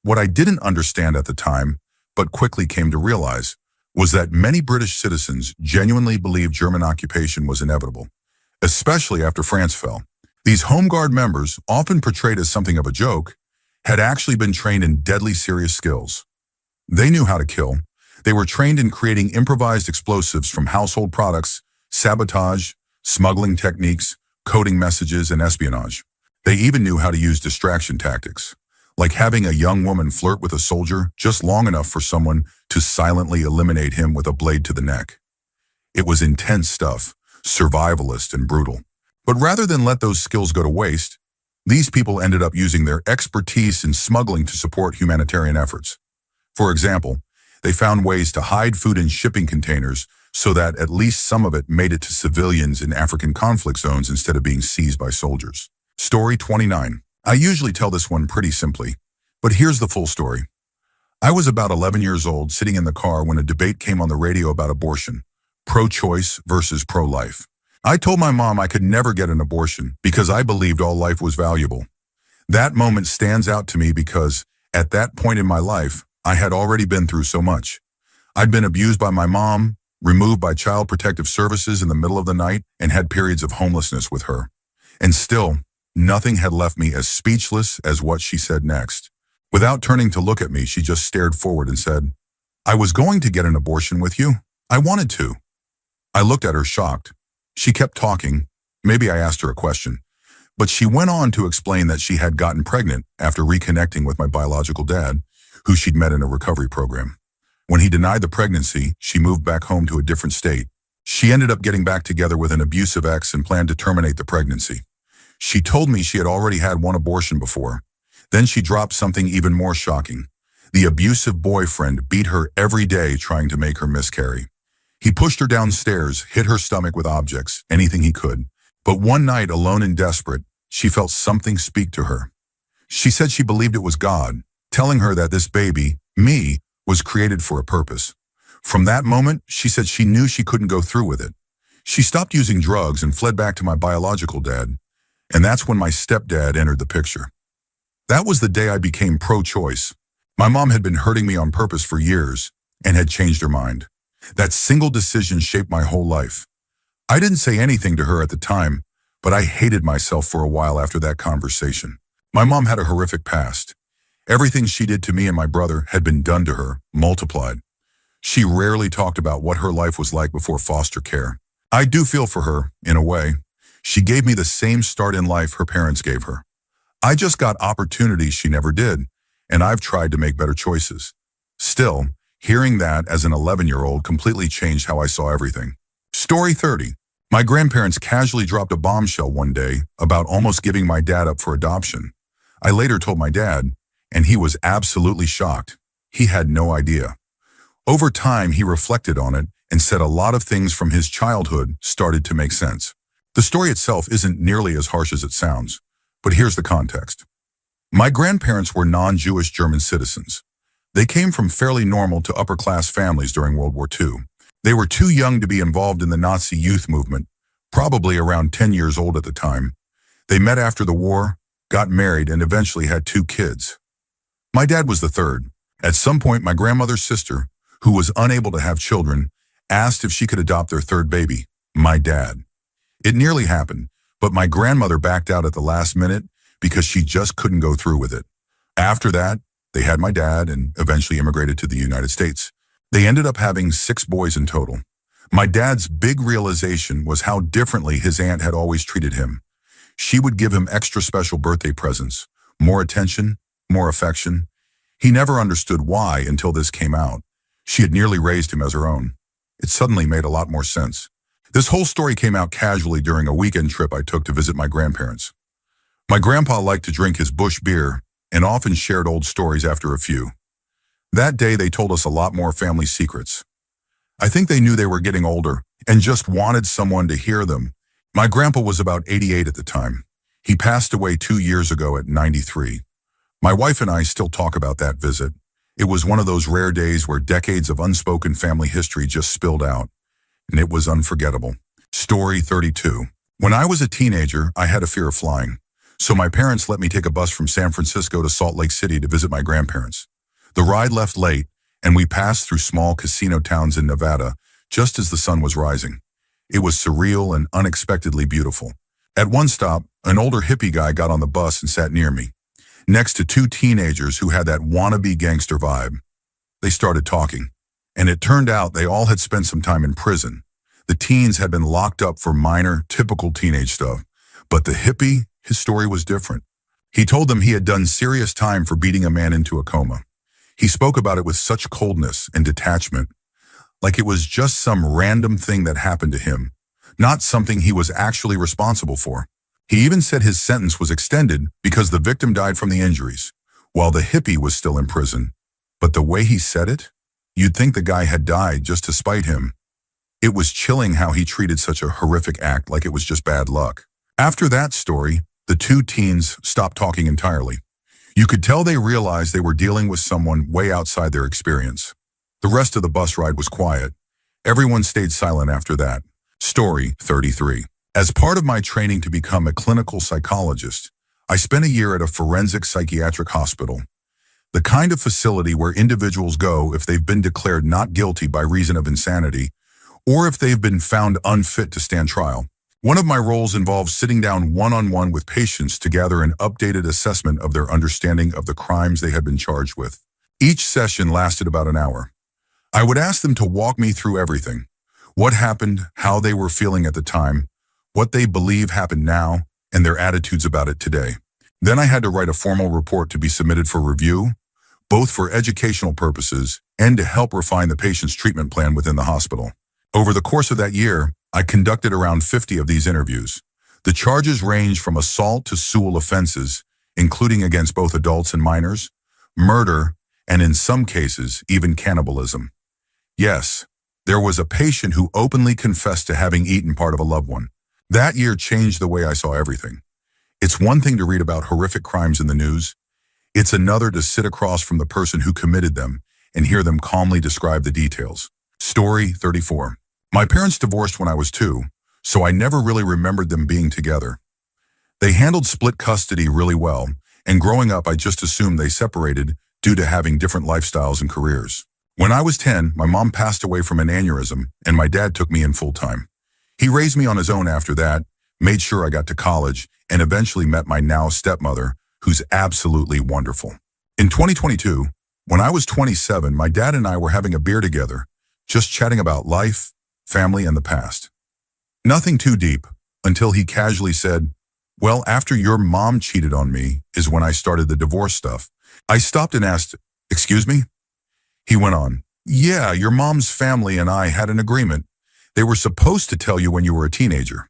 What I didn't understand at the time, but quickly came to realize, was that many British citizens genuinely believed German occupation was inevitable, especially after France fell. These Home Guard members, often portrayed as something of a joke, had actually been trained in deadly serious skills. They knew how to kill. They were trained in creating improvised explosives from household products, sabotage, smuggling techniques, coding messages, and espionage. They even knew how to use distraction tactics, like having a young woman flirt with a soldier just long enough for someone to silently eliminate him with a blade to the neck. It was intense stuff, survivalist and brutal. But rather than let those skills go to waste, these people ended up using their expertise in smuggling to support humanitarian efforts. For example, they found ways to hide food in shipping containers so that at least some of it made it to civilians in African conflict zones instead of being seized by soldiers. Story 29. I usually tell this one pretty simply, but here's the full story. I was about 11 years old, sitting in the car when a debate came on the radio about abortion, pro-choice versus pro-life. I told my mom I could never get an abortion because I believed all life was valuable. That moment stands out to me because, at that point in my life, I had already been through so much. I'd been abused by my mom, removed by Child Protective Services in the middle of the night, and had periods of homelessness with her. And still, nothing had left me as speechless as what she said next. Without turning to look at me, she just stared forward and said, I was going to get an abortion with you. I wanted to. I looked at her shocked. She kept talking. Maybe I asked her a question. But she went on to explain that she had gotten pregnant after reconnecting with my biological dad, who she'd met in a recovery program. When he denied the pregnancy, she moved back home to a different state. She ended up getting back together with an abusive ex and planned to terminate the pregnancy. She told me she had already had one abortion before. Then she dropped something even more shocking. The abusive boyfriend beat her every day trying to make her miscarry. He pushed her downstairs, hit her stomach with objects, anything he could. But one night, alone and desperate, she felt something speak to her. She said she believed it was God, telling her that this baby, me, was created for a purpose. From that moment, she said she knew she couldn't go through with it. She stopped using drugs and fled back to my biological dad. And that's when my stepdad entered the picture. That was the day I became pro-choice. My mom had been hurting me on purpose for years and had changed her mind. That single decision shaped my whole life. I didn't say anything to her at the time, but I hated myself for a while after that conversation. My mom had a horrific past. Everything she did to me and my brother had been done to her, multiplied. She rarely talked about what her life was like before foster care. I do feel for her, in a way. She gave me the same start in life her parents gave her. I just got opportunities she never did, and I've tried to make better choices. Still, hearing that as an 11-year-old completely changed how I saw everything. Story 30. My grandparents casually dropped a bombshell one day about almost giving my dad up for adoption. I later told my dad, and he was absolutely shocked. He had no idea. Over time, he reflected on it and said a lot of things from his childhood started to make sense. The story itself isn't nearly as harsh as it sounds, but here's the context. My grandparents were non-Jewish German citizens. They came from fairly normal to upper-class families during World War II. They were too young to be involved in the Nazi youth movement, probably around 10 years old at the time. They met after the war, got married, and eventually had 2 kids. My dad was the third. At some point, my grandmother's sister, who was unable to have children, asked if she could adopt their third baby, my dad. It nearly happened, but my grandmother backed out at the last minute because she just couldn't go through with it. After that, they had my dad and eventually immigrated to the United States. They ended up having 6 boys in total. My dad's big realization was how differently his aunt had always treated him. She would give him extra special birthday presents, more attention, more affection. He never understood why until this came out. She had nearly raised him as her own. It suddenly made a lot more sense. This whole story came out casually during a weekend trip I took to visit my grandparents. My grandpa liked to drink his Busch beer and often shared old stories after a few. That day, they told us a lot more family secrets. I think they knew they were getting older and just wanted someone to hear them. My grandpa was about 88 at the time. He passed away 2 years ago at 93. My wife and I still talk about that visit. It was one of those rare days where decades of unspoken family history just spilled out, and it was unforgettable. Story 32. When I was a teenager, I had a fear of flying. So my parents let me take a bus from San Francisco to Salt Lake City to visit my grandparents. The ride left late, and we passed through small casino towns in Nevada just as the sun was rising. It was surreal and unexpectedly beautiful. At one stop, an older hippie guy got on the bus and sat near me, next to 2 teenagers who had that wannabe gangster vibe. They started talking, and it turned out they all had spent some time in prison. The teens had been locked up for minor, typical teenage stuff, but the hippie, his story was different. He told them he had done serious time for beating a man into a coma. He spoke about it with such coldness and detachment, like it was just some random thing that happened to him, not something he was actually responsible for. He even said his sentence was extended because the victim died from the injuries, while the hippie was still in prison. But the way he said it, you'd think the guy had died just to spite him. It was chilling how he treated such a horrific act like it was just bad luck. After that story, the 2 teens stopped talking entirely. You could tell they realized they were dealing with someone way outside their experience. The rest of the bus ride was quiet. Everyone stayed silent after that. Story 33. As part of my training to become a clinical psychologist, I spent a year at a forensic psychiatric hospital, the kind of facility where individuals go if they've been declared not guilty by reason of insanity, or if they've been found unfit to stand trial. One of my roles involved sitting down one-on-one with patients to gather an updated assessment of their understanding of the crimes they had been charged with. Each session lasted about an hour. I would ask them to walk me through everything: what happened, how they were feeling at the time, what they believe happened now, and their attitudes about it today. Then I had to write a formal report to be submitted for review, both for educational purposes and to help refine the patient's treatment plan within the hospital. Over the course of that year, I conducted around 50 of these interviews. The charges range from assault to sexual offenses, including against both adults and minors, murder, and in some cases, even cannibalism. Yes, there was a patient who openly confessed to having eaten part of a loved one. That year changed the way I saw everything. It's one thing to read about horrific crimes in the news. It's another to sit across from the person who committed them and hear them calmly describe the details. Story 34. My parents divorced when I was 2, so I never really remembered them being together. They handled split custody really well, and growing up I just assumed they separated due to having different lifestyles and careers. When I was 10, my mom passed away from an aneurysm, and my dad took me in full-time. He raised me on his own after that, made sure I got to college, and eventually met my now stepmother, who's absolutely wonderful. In 2022, when I was 27, my dad and I were having a beer together, just chatting about life, family, and the past. Nothing too deep, until he casually said, "Well, after your mom cheated on me is when I started the divorce stuff." I stopped and asked, "Excuse me?" He went on, "Yeah, your mom's family and I had an agreement. They were supposed to tell you when you were a teenager."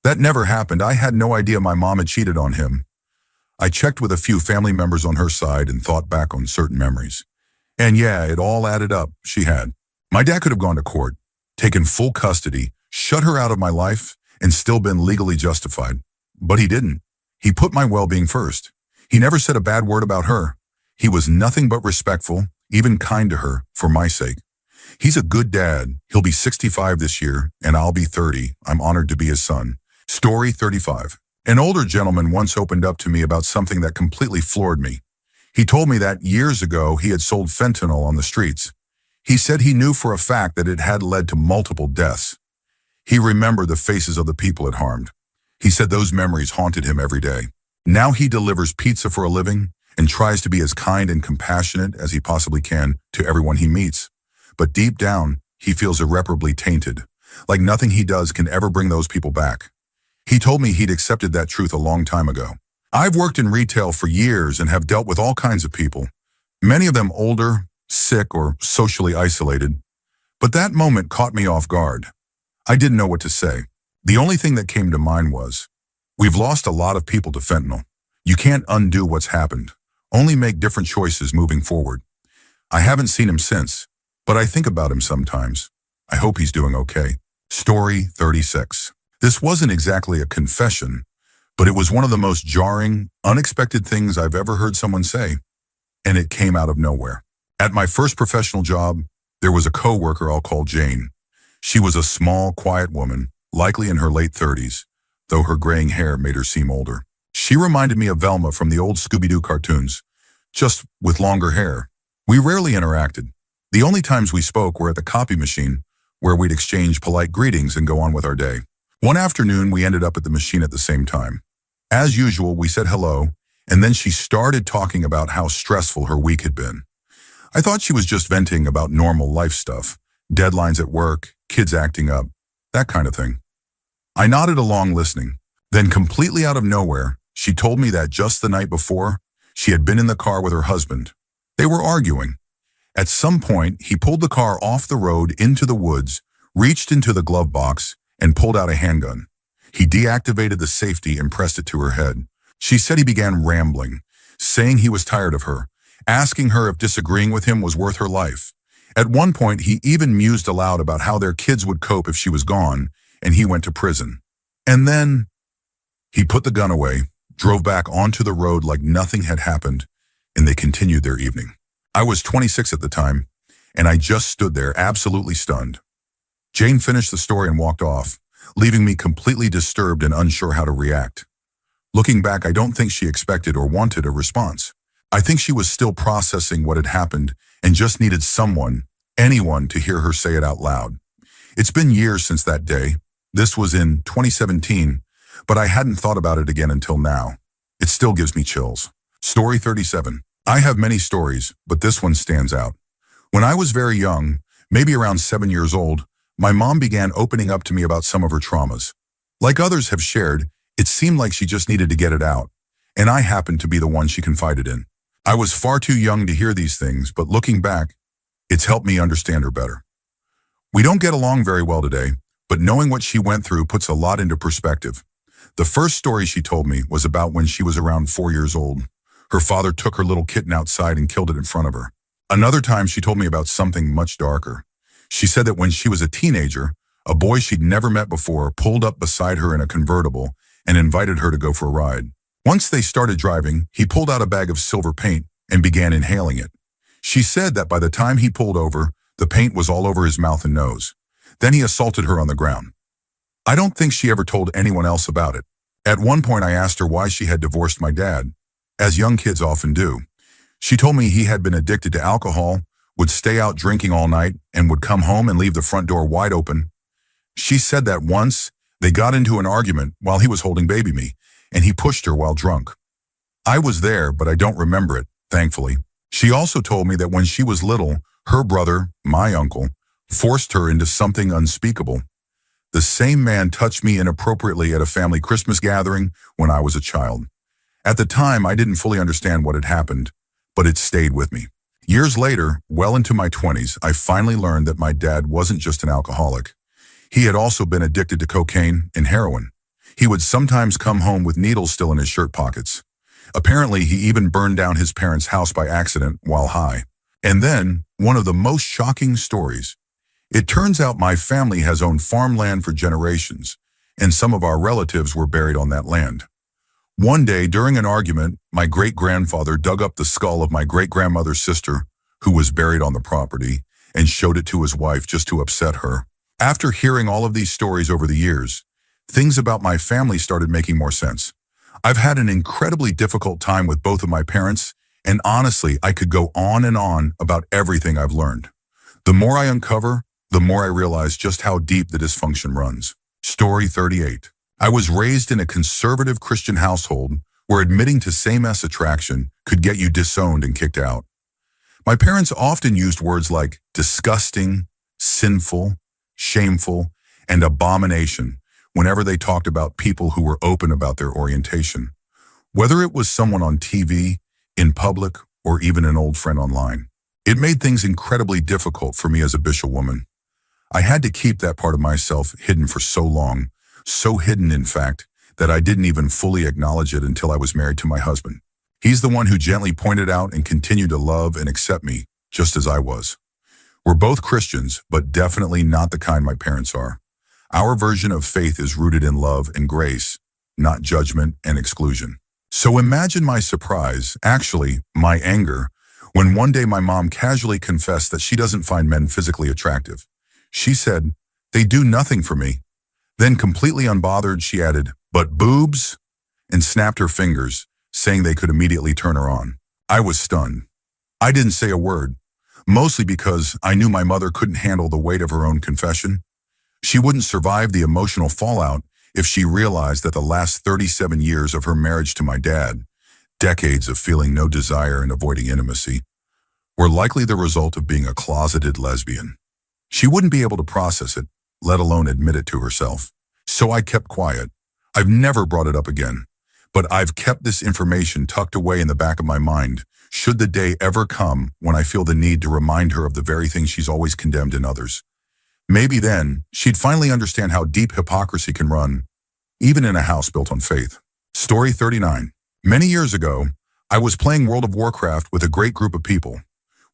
That never happened. I had no idea my mom had cheated on him. I checked with a few family members on her side and thought back on certain memories. And yeah, it all added up. She had. My dad could have gone to court, taken full custody, shut her out of my life, and still been legally justified. But he didn't. He put my well-being first. He never said a bad word about her. He was nothing but respectful, even kind to her, for my sake. He's a good dad. He'll be 65 this year, and I'll be 30. I'm honored to be his son. Story 35. An older gentleman once opened up to me about something that completely floored me. He told me that years ago he had sold fentanyl on the streets. He said he knew for a fact that it had led to multiple deaths. He remembered the faces of the people it harmed. He said those memories haunted him every day. Now he delivers pizza for a living and tries to be as kind and compassionate as he possibly can to everyone he meets. But deep down, he feels irreparably tainted, like nothing he does can ever bring those people back. He told me he'd accepted that truth a long time ago. I've worked in retail for years and have dealt with all kinds of people, many of them older, sick, or socially isolated. But that moment caught me off guard. I didn't know what to say. The only thing that came to mind was, we've lost a lot of people to fentanyl. You can't undo what's happened, only make different choices moving forward. I haven't seen him since, but I think about him sometimes. I hope he's doing okay. Story 36. This wasn't exactly a confession, but it was one of the most jarring, unexpected things I've ever heard someone say, and it came out of nowhere. At my first professional job, there was a coworker I'll call Jane. She was a small, quiet woman, likely in her late 30s, though her graying hair made her seem older. She reminded me of Velma from the old Scooby-Doo cartoons, just with longer hair. We rarely interacted. The only times we spoke were at the copy machine, where we'd exchange polite greetings and go on with our day. One afternoon, we ended up at the machine at the same time. As usual, we said hello, and then she started talking about how stressful her week had been. I thought she was just venting about normal life stuff, deadlines at work, kids acting up, that kind of thing. I nodded along listening. Then completely out of nowhere, she told me that just the night before, she had been in the car with her husband. They were arguing. At some point, he pulled the car off the road into the woods, reached into the glove box, and pulled out a handgun. He deactivated the safety and pressed it to her head. She said he began rambling, saying he was tired of her, asking her if disagreeing with him was worth her life. At one point, he even mused aloud about how their kids would cope if she was gone, and he went to prison. And then he put the gun away, drove back onto the road like nothing had happened, and they continued their evening. I was 26 at the time, and I just stood there absolutely stunned. Jane finished the story and walked off, leaving me completely disturbed and unsure how to react. Looking back, I don't think she expected or wanted a response. I think she was still processing what had happened and just needed someone, anyone, to hear her say it out loud. It's been years since that day. This was in 2017, but I hadn't thought about it again until now. It still gives me chills. Story 37. I have many stories, but this one stands out. When I was very young, maybe around 7 years old, my mom began opening up to me about some of her traumas. Like others have shared, it seemed like she just needed to get it out, and I happened to be the one she confided in. I was far too young to hear these things, but looking back, it's helped me understand her better. We don't get along very well today, but knowing what she went through puts a lot into perspective. The first story she told me was about when she was around 4 years old. Her father took her little kitten outside and killed it in front of her. Another time she told me about something much darker. She said that when she was a teenager, a boy she'd never met before pulled up beside her in a convertible and invited her to go for a ride. Once they started driving, he pulled out a bag of silver paint and began inhaling it. She said that by the time he pulled over, the paint was all over his mouth and nose. Then he assaulted her on the ground. I don't think she ever told anyone else about it. At one point I asked her why she had divorced my dad, as young kids often do. She told me he had been addicted to alcohol, would stay out drinking all night, and would come home and leave the front door wide open. She said that once they got into an argument while he was holding baby me, and he pushed her while drunk. I was there, but I don't remember it, thankfully. She also told me that when she was little, her brother, my uncle, forced her into something unspeakable. The same man touched me inappropriately at a family Christmas gathering when I was a child. At the time, I didn't fully understand what had happened, but it stayed with me. Years later, well into my 20s, I finally learned that my dad wasn't just an alcoholic. He had also been addicted to cocaine and heroin. He would sometimes come home with needles still in his shirt pockets. Apparently, he even burned down his parents' house by accident while high. And then, one of the most shocking stories. It turns out my family has owned farmland for generations, and some of our relatives were buried on that land. One day, during an argument, my great-grandfather dug up the skull of my great-grandmother's sister, who was buried on the property, and showed it to his wife just to upset her. After hearing all of these stories over the years, things about my family started making more sense. I've had an incredibly difficult time with both of my parents, and honestly, I could go on and on about everything I've learned. The more I uncover, the more I realize just how deep the dysfunction runs. Story 38. I was raised in a conservative Christian household where admitting to same-sex attraction could get you disowned and kicked out. My parents often used words like disgusting, sinful, shameful, and abomination whenever they talked about people who were open about their orientation. Whether it was someone on TV, in public, or even an old friend online. It made things incredibly difficult for me as a bishop woman. I had to keep that part of myself hidden for so long, so hidden in fact, that I didn't even fully acknowledge it until I was married to my husband. He's the one who gently pointed out and continued to love and accept me, just as I was. We're both Christians, but definitely not the kind my parents are. Our version of faith is rooted in love and grace, not judgment and exclusion. So imagine my surprise, actually, my anger, when one day my mom casually confessed that she doesn't find men physically attractive. She said, "They do nothing for me." Then, completely unbothered, she added, "But boobs?" and snapped her fingers, saying they could immediately turn her on. I was stunned. I didn't say a word, mostly because I knew my mother couldn't handle the weight of her own confession. She wouldn't survive the emotional fallout if she realized that the last 37 years of her marriage to my dad, decades of feeling no desire and avoiding intimacy, were likely the result of being a closeted lesbian. She wouldn't be able to process it, let alone admit it to herself. So I kept quiet. I've never brought it up again, but I've kept this information tucked away in the back of my mind, should the day ever come when I feel the need to remind her of the very thing she's always condemned in others. Maybe then, she'd finally understand how deep hypocrisy can run, even in a house built on faith. Story 39. Many years ago, I was playing World of Warcraft with a great group of people.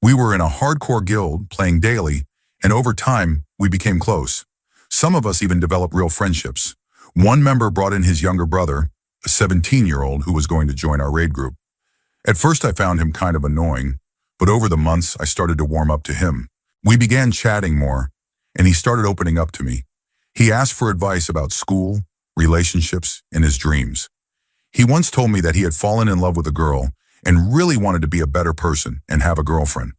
We were in a hardcore guild, playing daily, and over time, we became close. Some of us even developed real friendships. One member brought in his younger brother, a 17-year-old who was going to join our raid group. At first, I found him kind of annoying, but over the months, I started to warm up to him. We began chatting more, and he started opening up to me. He asked for advice about school, relationships, and his dreams. He once told me that he had fallen in love with a girl and really wanted to be a better person and have a girlfriend.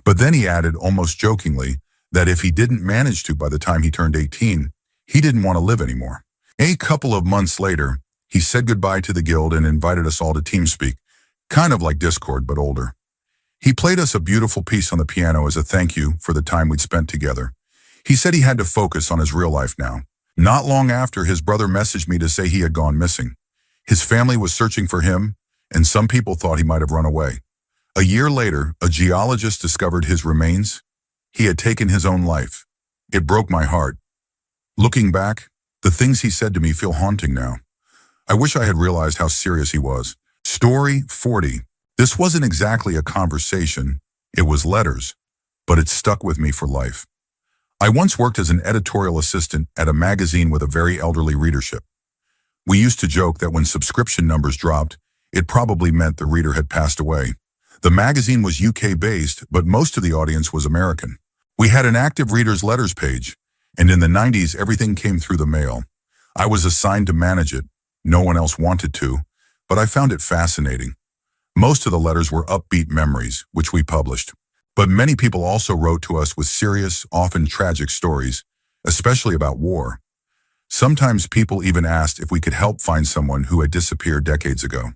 But then he added, almost jokingly, that if he didn't manage to by the time he turned 18, he didn't want to live anymore. A couple of months later, he said goodbye to the guild and invited us all to TeamSpeak, kind of like Discord, but older. He played us a beautiful piece on the piano as a thank you for the time we'd spent together. He said he had to focus on his real life now. Not long after, his brother messaged me to say he had gone missing. His family was searching for him, and some people thought he might have run away. A year later, a geologist discovered his remains. He had taken his own life. It broke my heart. Looking back, the things he said to me feel haunting now. I wish I had realized how serious he was. Story 40. This wasn't exactly a conversation, it was letters, but it stuck with me for life. I once worked as an editorial assistant at a magazine with a very elderly readership. We used to joke that when subscription numbers dropped, it probably meant the reader had passed away. The magazine was UK-based, but most of the audience was American. We had an active readers' letters page, and in the 90s, everything came through the mail. I was assigned to manage it. No one else wanted to, but I found it fascinating. Most of the letters were upbeat memories, which we published. But many people also wrote to us with serious, often tragic stories, especially about war. Sometimes people even asked if we could help find someone who had disappeared decades ago.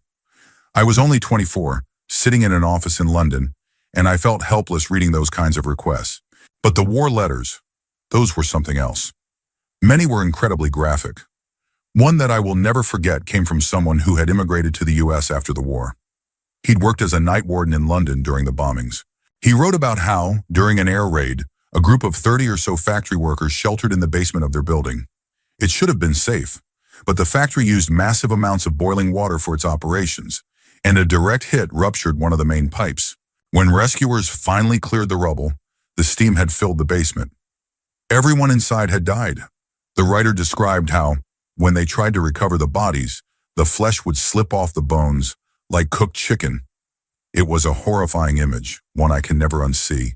I was only 24, sitting in an office in London, and I felt helpless reading those kinds of requests. But the war letters, those were something else. Many were incredibly graphic. One that I will never forget came from someone who had immigrated to the US after the war. He'd worked as a night warden in London during the bombings. He wrote about how, during an air raid, a group of 30 or so factory workers sheltered in the basement of their building. It should have been safe, but the factory used massive amounts of boiling water for its operations, and a direct hit ruptured one of the main pipes. When rescuers finally cleared the rubble, the steam had filled the basement. Everyone inside had died. The writer described how, when they tried to recover the bodies, the flesh would slip off the bones like cooked chicken. It was a horrifying image, one I can never unsee,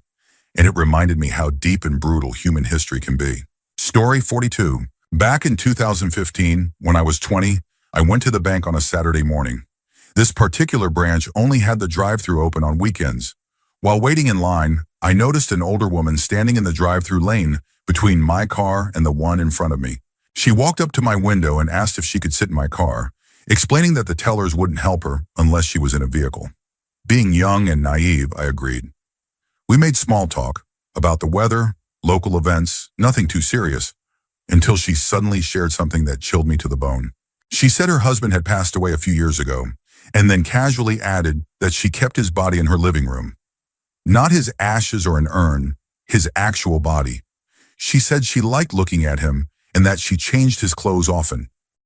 and it reminded me how deep and brutal human history can be. Story 42. Back in 2015, when I was 20, I went to the bank on a Saturday morning. This particular branch only had the drive-thru open on weekends. While waiting in line, I noticed an older woman standing in the drive-thru lane between my car and the one in front of me. She walked up to my window and asked if she could sit in my car, explaining that the tellers wouldn't help her unless she was in a vehicle. Being young and naive, I agreed. We made small talk about the weather, local events, nothing too serious, until she suddenly shared something that chilled me to the bone. She said her husband had passed away a few years ago, and then casually added that she kept his body in her living room. Not his ashes or an urn, his actual body. She said she liked looking at him and that she changed his clothes often.